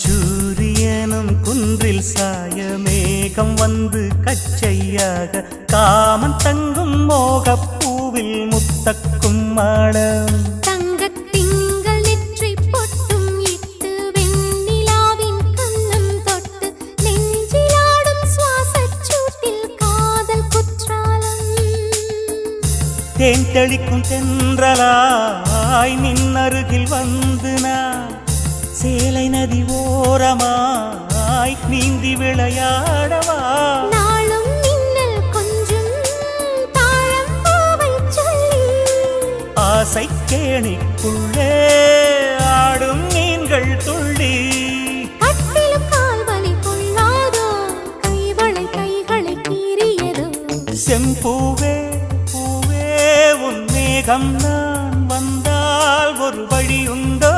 அந்திச்சூரியனும் குன்றில் சாய மேகம் வந்து கச்சையாக காமன் தங்கும் மோகப்பூவில் முத்தக்கும் மாடம் தங்கத்திங்கள் நெற்றி பொட்டும் இட்டு வெண்ணிலாவின் கண்ணம் தொட்டு நெஞ்சிலாடும் சுவாசச் சூட்டில் காதல் குற்றாலம் தேன் தெளிக்கும் தென்றலாய் நின்னருகில் வந்து நான் சேலை நதி ஓரமாய் நீந்தி விளையாடவா நாளும் மின்னல் கொஞ்சம் தாழம் பூவை சொல்லி ஆசை கேணிக்குள்ளே ஆடும் மீன்கள் துள்ளி கட்டிலும் கால்வலி கொள்ளாதோ கைவளை கைகளை கீறியதோ செம்பூவே பூவே உன் மேகம் நான் வந்தால் ஒரு வழி உண்டோ